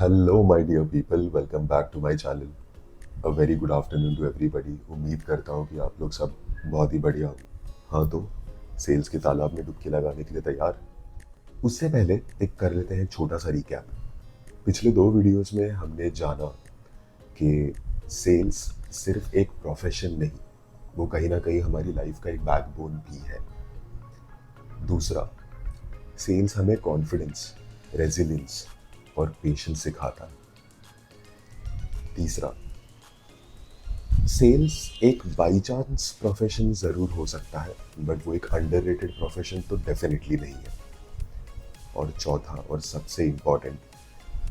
Hello my dear people, welcome back to my channel. A very good afternoon to everybody. उम्मीद करता हूँ कि आप लोग सब बहुत ही बढ़िया होंगे। हाँ, तो सेल्स के तालाब में डुबकी लगाने के लिए तैयार? उससे पहले एक कर लेते हैं छोटा सा रिकैप। पिछले दो वीडियोस में हमने जाना कि सेल्स सिर्फ एक प्रोफेशन नहीं, वो कहीं ना कहीं हमारी लाइफ का एक बैकबोन भी है। दूसरा, सेल्स हमें कॉन्फिडेंस, रेजिलियंस और पेशेंस सिखाता है। तीसरा, सेल्स एक बाई चांस प्रोफेशन ज़रूर हो सकता है, बट वो एक अंडररेटेड प्रोफेशन तो डेफिनेटली नहीं है। और चौथा और सबसे इम्पॉर्टेंट,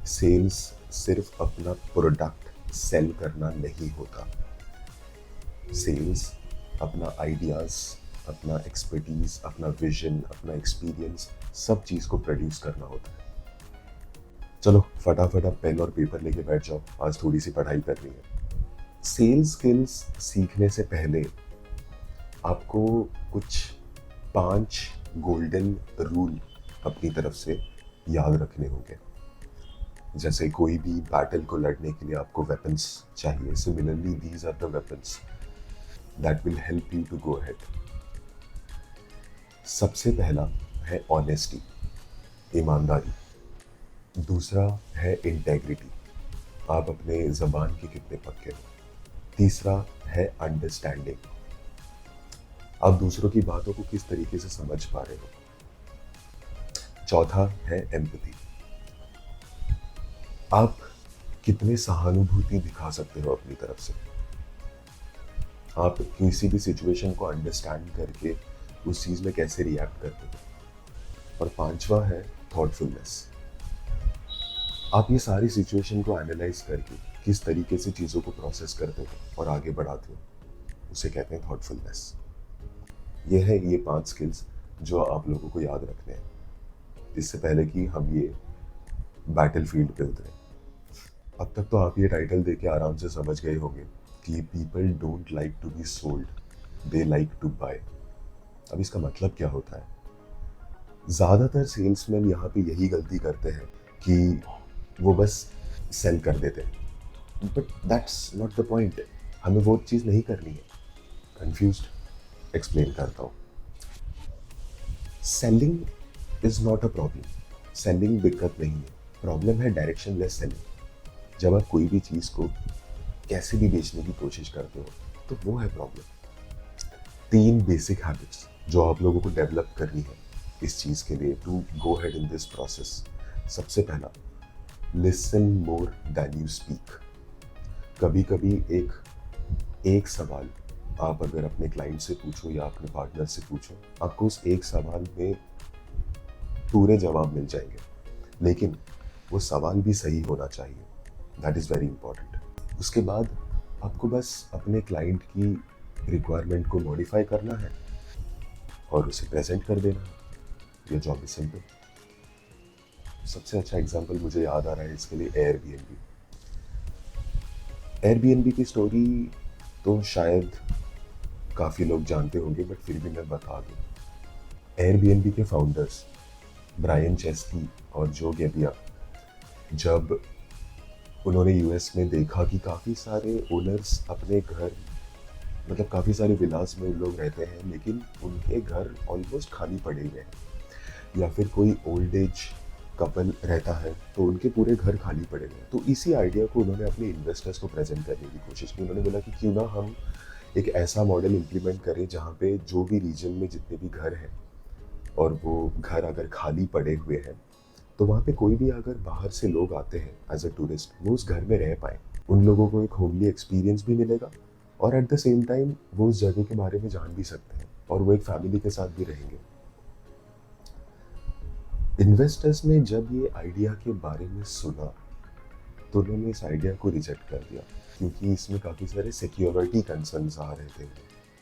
सेल्स सिर्फ अपना प्रोडक्ट सेल करना नहीं होता। सेल्स अपना आइडियाज़, अपना एक्सपर्टीज, अपना विजन, अपना एक्सपीरियंस, सब चीज़ को प्रोड्यूस करना होता है। चलो फटाफट आप पेन और पेपर लेके बैठ जाओ, आज थोड़ी सी पढ़ाई करनी है। सेल्स स्किल्स सीखने से पहले आपको कुछ 5 गोल्डन रूल अपनी तरफ से याद रखने होंगे। जैसे कोई भी बैटल को लड़ने के लिए आपको वेपन्स चाहिए, similarly these are the weapons that will help you to go ahead. सबसे पहला है ऑनेस्टी, ईमानदारी। दूसरा है इंटेग्रिटी, आप अपने ज़बान के कितने पक्के हो। तीसरा है अंडरस्टैंडिंग, आप दूसरों की बातों को किस तरीके से समझ पा रहे हो। चौथा है एम्पैथी, आप कितने सहानुभूति दिखा सकते हो अपनी तरफ से, आप किसी भी सिचुएशन को अंडरस्टैंड करके उस चीज़ में कैसे रिएक्ट करते हो। और पांचवा है थॉटफुलनेस, आप ये सारी सिचुएशन को एनालाइज करके किस तरीके से चीज़ों को प्रोसेस करते हो और आगे बढ़ाते हो, उसे कहते हैं थॉटफुलनेस। ये 5 स्किल्स जो आप लोगों को याद रखने हैं इससे पहले कि हम ये बैटल फील्ड पे उतरे। अब तक तो आप ये टाइटल देख के आराम से समझ गए होंगे कि people don't like to be sold, they like to buy. अब इसका मतलब क्या होता है? ज़्यादातर सेल्समैन यहाँ पे यही गलती करते हैं कि वो बस सेल कर देते हैं, but that's not the point. हमें वो चीज़ नहीं करनी है। कंफ्यूज्ड? एक्सप्लेन करता हूँ। Selling is not a problem, selling दिक्कत नहीं है, प्रॉब्लम है डायरेक्शन लेस सेलिंग। जब आप कोई भी चीज़ को कैसे भी बेचने की कोशिश करते हो तो वो है प्रॉब्लम। 3 बेसिक हैबिट्स जो आप लोगों को डेवलप करनी है इस चीज़ के लिए to go head in this process. सबसे पहला, listen more than you speak. कभी कभी एक सवाल आप अगर अपने क्लाइंट से पूछो या अपने पार्टनर से पूछो, आपको उस एक सवाल में पूरे जवाब मिल जाएंगे, लेकिन वो सवाल भी सही होना चाहिए। That is very important. उसके बाद आपको बस अपने क्लाइंट की रिक्वायरमेंट को मॉडिफाई करना है और उसे प्रेजेंट कर देना है। ये जॉब इज सिंपल। सबसे अच्छा एग्जांपल मुझे याद आ रहा है इसके लिए, एयरबीएनबी। एयरबीएनबी की स्टोरी तो शायद काफ़ी लोग जानते होंगे, बट फिर भी मैं बता दूँ। एयरबीएनबी के फाउंडर्स ब्रायन चेस्की और जो गेबिया, जब उन्होंने यूएस में देखा कि काफ़ी सारे ओनर्स अपने घर, मतलब काफ़ी सारे विलास में उन लोग रहते हैं लेकिन उनके घर ऑलमोस्ट खाली पड़े हुए हैं, या फिर कोई ओल्ड एज कपल रहता है तो उनके पूरे घर खाली पड़े हुए हैं। तो इसी आइडिया को उन्होंने अपने इन्वेस्टर्स को प्रेजेंट करने की कोशिश की। उन्होंने बोला कि क्यों ना हम एक ऐसा मॉडल इम्प्लीमेंट करें जहाँ पे जो भी रीजन में जितने भी घर हैं और वो घर अगर खाली पड़े हुए हैं तो वहाँ पे कोई भी अगर बाहर से लोग आते हैं एज अ टूरिस्ट, वो उस घर में रह पाए, उन लोगों को एक होमली एक्सपीरियंस भी मिलेगा और एट द सेम टाइम वो उस जगह के बारे में जान भी सकते हैं और वो एक फैमिली के साथ भी रहेंगे। इन्वेस्टर्स ने जब ये आइडिया के बारे में सुना तो उन्होंने इस आइडिया को रिजेक्ट कर दिया, क्योंकि इसमें काफ़ी सारे सिक्योरिटी कंसर्न्स आ रहे थे।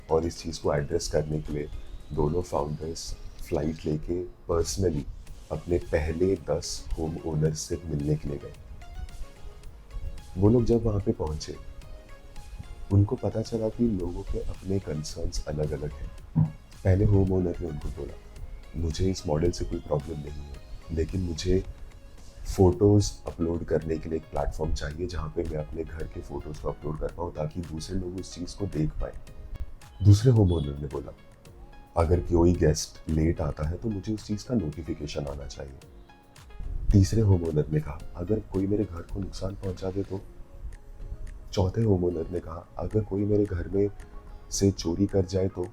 और इस चीज़ को एड्रेस करने के लिए दोनों फाउंडर्स फ्लाइट लेके पर्सनली अपने पहले 10 होम ओनर्स से मिलने के लिए गए। वो लोग जब वहाँ पे पहुँचे, उनको पता चला कि लोगों के अपने कंसर्न्स अलग अलग हैं। पहले होम ओनर ने उनको बोला, मुझे इस मॉडल से कोई प्रॉब्लम नहीं है, लेकिन मुझे फ़ोटोज़ अपलोड करने के लिए एक प्लेटफ़ॉर्म चाहिए जहाँ पे मैं अपने घर के फ़ोटोज़ को अपलोड कर पाऊँ ताकि दूसरे लोग उस चीज़ को देख पाएँ। दूसरे होम ओनर ने बोला, अगर कोई गेस्ट लेट आता है तो मुझे उस चीज़ का नोटिफ़िकेशन आना चाहिए। तीसरे होम ओनर ने कहा, अगर कोई मेरे घर को नुकसान पहुँचा दे तो? चौथे होम ओनर ने कहा, अगर कोई मेरे घर में से चोरी कर जाए तो?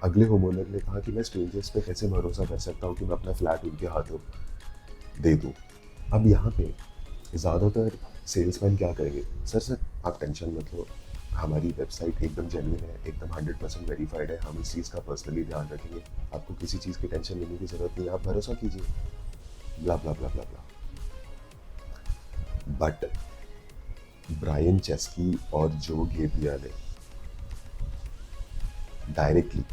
अगले होम ओनर ने कहा कि मैं स्ट्रेंजर्स पे कैसे भरोसा कर सकता हूँ कि मैं अपना फ्लैट उनके हाथों दे दूँ। अब यहाँ पे ज़्यादातर सेल्समैन क्या करेंगे, सर आप टेंशन मत लो, हमारी वेबसाइट एकदम जेन्युइन है, एकदम 100% वेरीफाइड है, हम इस चीज़ का पर्सनली ध्यान रखेंगे, आपको किसी चीज़ की टेंशन लेने की ज़रूरत नहीं है, आप भरोसा कीजिए, ब्ला ब्ला ब्ला ब्ला ब्ला। बट ब्रायन चेस्की और जो गेब्रिया ने डायरेक्टली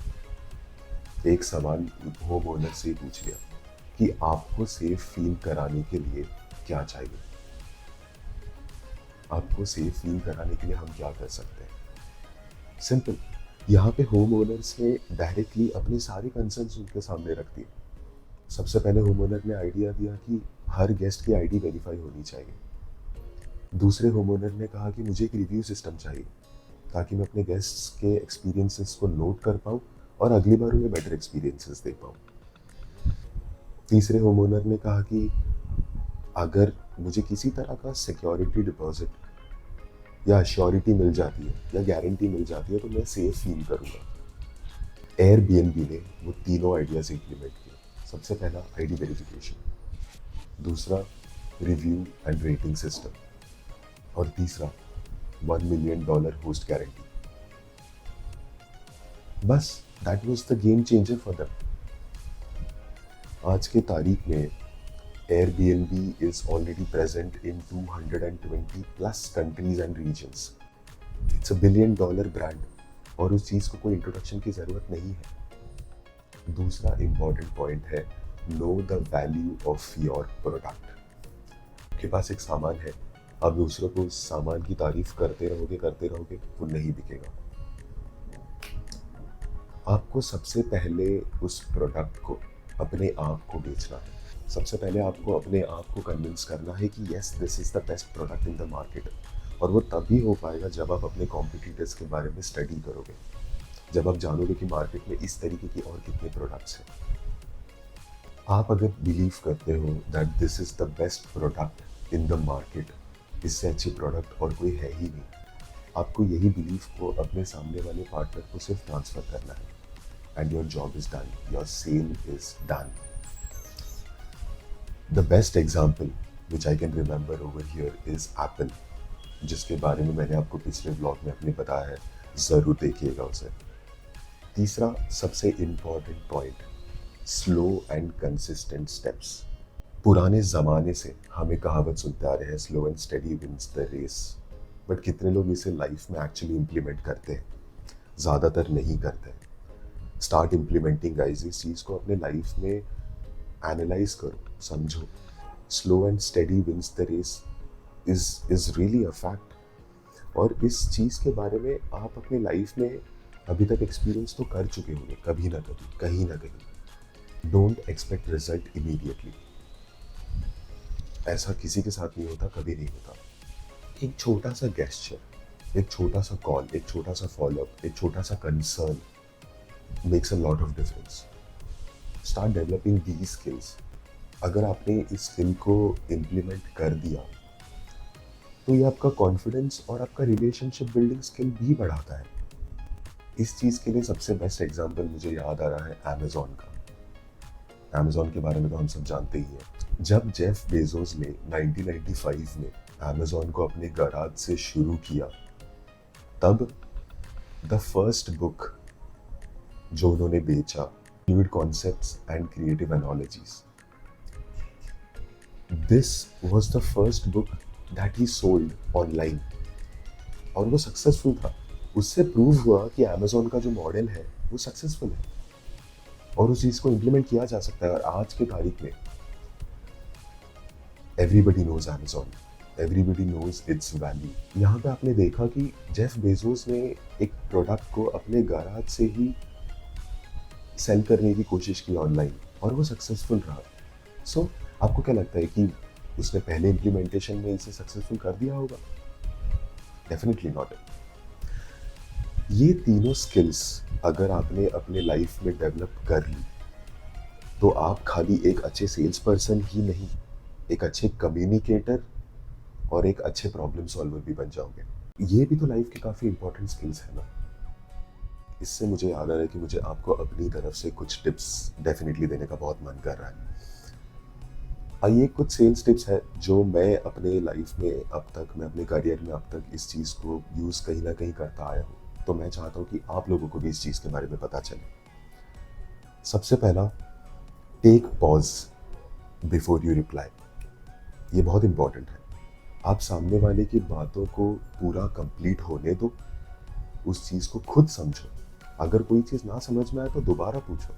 एक सवाल होम ओनर से पूछ लिया कि आपको सेफ फील कराने के लिए क्या चाहिए, आपको सेफ फील कराने के लिए हम क्या कर सकते हैं। सिंपल, यहाँ पे होम ओनर्स ने डायरेक्टली अपने सारे कंसर्न्स उनके सामने रख दिए। सबसे पहले होम ओनर ने आइडिया दिया कि हर गेस्ट की आईडी वेरीफाई होनी चाहिए। दूसरे होम ओनर ने कहा कि मुझे एक रिव्यू सिस्टम चाहिए ताकि मैं अपने गेस्ट्स के एक्सपीरियंसेस को नोट कर पाऊँ और अगली बार उन्हें बेटर एक्सपीरियंसेस दे पाऊँ। तीसरे होम ओनर ने कहा कि अगर मुझे किसी तरह का सिक्योरिटी डिपॉजिट या अश्योरिटी मिल जाती है या गारंटी मिल जाती है तो मैं सेफ फील करूँगा। एयरबीएनबी ने वो तीनों आइडियाज़ इम्प्लीमेंट किए। सबसे पहला आईडी वेरिफिकेशन, दूसरा रिव्यू एंड रेटिंग सिस्टम और तीसरा $1 मिलियन होस्ट गारंटी। बस that was the game changer for them. आज के तारीख में Airbnb is already present in 220 plus countries and regions. It's a $1 billion brand और उस चीज़ को कोई इंट्रोडक्शन की ज़रूरत नहीं है। दूसरा इम्पॉर्टेंट पॉइंट है, know the value of your product. आपके पास एक सामान है, आप दूसरों को उस सामान की तारीफ करते रहोगे, वो नहीं बिकेगा। आपको सबसे पहले उस प्रोडक्ट को, अपने आप को बेचना है। सबसे पहले आपको अपने आप को कन्विंस करना है कि yes, this is the best product in the market. और वो तभी हो पाएगा जब आप अपने कॉम्पिटिटर्स के बारे में स्टडी करोगे, जब आप जानोगे कि मार्केट में इस तरीके की और कितने प्रोडक्ट्स हैं। आप अगर बिलीव करते हो that this is the best product in the market, इससे अच्छी प्रोडक्ट और कोई है ही नहीं, आपको यही बिलीफ को अपने सामने वाले पार्टनर को सिर्फ ट्रांसफ़र करना है and your job is done, your sale is done. The best example which I can remember over here is Apple, जिसके बारे में मैंने आपको पिछले ब्लॉग में अपने बताया है, ज़रूर देखिएगा उसे। तीसरा सबसे important point, slow and consistent steps. पुराने ज़माने से हमें कहावत सुनते आ रहे हैं, slow and steady wins the race, but कितने लोग इसे लाइफ में एक्चुअली इम्प्लीमेंट करते हैं? ज़्यादातर नहीं करते। स्टार्ट इम्प्लीमेंटिंग गाइस, इस चीज़ को अपने लाइफ में एनालाइज करो, समझो। Slow and steady wins the race is really a fact. और इस चीज़ के बारे में आप अपने लाइफ में अभी तक एक्सपीरियंस तो कर चुके होंगे, कभी ना कभी, कहीं ना कहीं। डोंट एक्सपेक्ट रिजल्ट इमीडिएटली, ऐसा किसी के साथ नहीं होता, कभी नहीं होता। एक छोटा सा गेस्चर, एक छोटा सा कॉल, एक छोटा सा फॉलोअप, एक छोटा सा concern makes a lot of difference. Start developing these skills. अगर आपने इस स्किल को इम्प्लीमेंट कर दिया तो ये आपका कॉन्फिडेंस और आपका रिलेशनशिप बिल्डिंग स्किल भी बढ़ाता है। इस चीज़ के लिए सबसे बेस्ट एग्जांपल मुझे याद आ रहा है अमेज़ॉन का। अमेज़ॉन के बारे में तो हम सब जानते ही हैं। जब जेफ बेजोस ने 1995 में अमेज़ॉन को अपने गराज से शुरू किया, तब द फर्स्ट बुक जो उन्होंने बेचा, Fluid Concepts and Creative Analogies. This was the first book that he sold online. और वो सक्सेसफुल था। उससे प्रूव हुआ कि अमेज़ॉन का जो मॉडल है वो सक्सेसफुल है और उस चीज़ को इम्प्लीमेंट किया जा सकता है। और आज के तारीख में everybody knows Amazon, everybody knows its value. यहाँ पे आपने देखा कि जेफ बेजोस ने एक प्रोडक्ट को अपने गैराज से ही सेल करने की कोशिश की ऑनलाइन और वो सक्सेसफुल रहा। सो आपको क्या लगता है कि उसने पहले इम्प्लीमेंटेशन में इसे सक्सेसफुल कर दिया होगा? Definitely not. ये तीनों स्किल्स अगर आपने अपने लाइफ में डेवलप कर ली, तो आप खाली एक अच्छे सेल्स पर्सन ही नहीं, एक अच्छे कम्युनिकेटर और एक अच्छे प्रॉब्लम सॉल्वर भी बन जाओगे। ये भी तो लाइफ की काफ़ी इंपॉर्टेंट स्किल्स है ना। इससे मुझे याद आ रहा है कि मुझे आपको अपनी तरफ से कुछ टिप्स डेफिनेटली देने का बहुत मन कर रहा है। आइए, कुछ सेल्स टिप्स है जो मैं अपने लाइफ में अब तक, मैं अपने करियर में अब तक इस चीज़ को यूज़ कहीं ना कहीं करता आया हूँ, तो मैं चाहता हूँ कि आप लोगों को भी इस चीज़ के बारे में पता चले। सबसे पहला, take pause before you reply. ये बहुत इंपॉर्टेंट है। आप सामने वाले की बातों को पूरा कंप्लीट होने दो, उस चीज़ को खुद समझो। अगर कोई चीज़ ना समझ में आए तो दोबारा पूछो,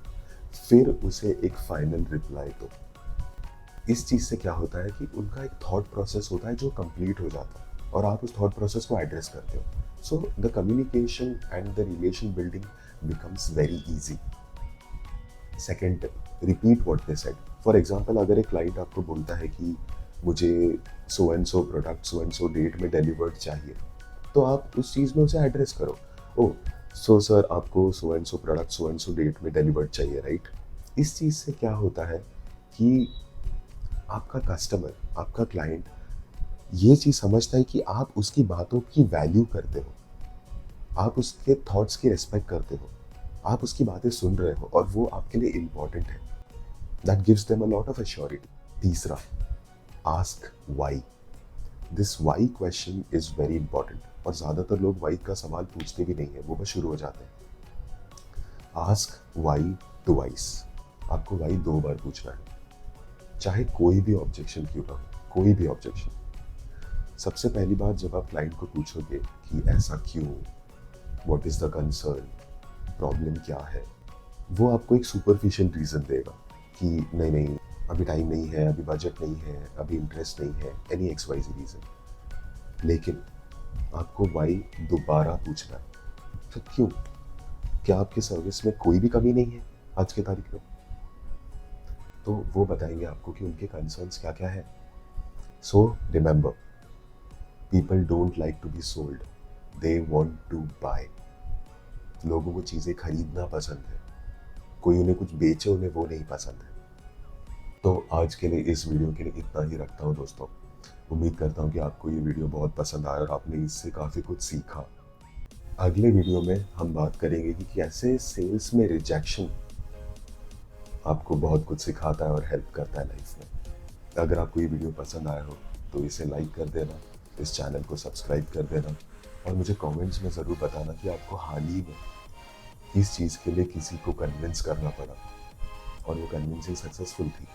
फिर उसे एक फाइनल रिप्लाई दो। इस चीज़ से क्या होता है कि उनका एक थॉट प्रोसेस होता है जो कंप्लीट हो जाता है और आप उस थॉट प्रोसेस को एड्रेस करते हो। So the communication and the relation building becomes very easy. Second tip, repeat what they said. For example, अगर एक क्लाइंट आपको बोलता है कि मुझे so and so product so and so date में डिलीवर्ड चाहिए, तो आप उस चीज़ में उसे एड्रेस करो। ओ, सो सर, आपको so and so product so and so date में डिलीवर्ड चाहिए, राइट? इस चीज़ से क्या होता है कि आपका कस्टमर, आपका क्लाइंट ये चीज़ समझता है कि आप उसकी बातों की वैल्यू करते हो, आप उसके थॉट्स की रिस्पेक्ट करते हो, आप उसकी बातें सुन रहे हो और वो आपके लिए इम्पॉर्टेंट है। That gives them a lot of assurity. तीसरा, ask why. This why question is very important, और ज़्यादातर लोग वाई का सवाल पूछते भी नहीं है, वो बस शुरू हो जाते हैं। Ask why twice. आपको वाई 2 बार पूछना है, चाहे कोई भी ऑब्जेक्शन क्यों ना हो, कोई भी ऑब्जेक्शन। सबसे पहली बात, जब आप क्लाइंट को पूछोगे कि ऐसा क्यों, what is the concern, problem क्या है, वो आपको एक सुपरफिशियल रीज़न देगा कि नहीं नहीं, अभी टाइम नहीं है, अभी बजट नहीं है, अभी इंटरेस्ट नहीं है, एनी एक्स वाई ज़ी रीज़न। लेकिन आपको वाई दोबारा पूछना है। तो क्यों? क्या आपकी सर्विस में कोई भी कमी नहीं है आज की तारीख में? तो वो बताएंगे आपको कि उनके कंसर्न्स क्या क्या है। So remember, people don't like to be sold, they want to buy. लोगों को चीज़ें खरीदना पसंद है, कोई उन्हें कुछ बेचे उन्हें वो नहीं पसंद है। तो आज के लिए इस वीडियो के लिए इतना ही रखता हूँ दोस्तों। उम्मीद करता हूँ कि आपको ये वीडियो बहुत पसंद आया और आपने इससे काफ़ी कुछ सीखा। अगले वीडियो में हम बात करेंगे कि कैसे सेल्स में रिजेक्शन आपको बहुत कुछ सिखाता है और हेल्प करता है लाइफ में। अगर आपको ये वीडियो पसंद आया हो तो इसे लाइक कर देना, इस चैनल को सब्सक्राइब कर देना, और मुझे कमेंट्स में ज़रूर बताना कि आपको हाल ही में इस चीज़ के लिए किसी को कन्विंस करना पड़ा और वो कन्विंसिंग सक्सेसफुल थी।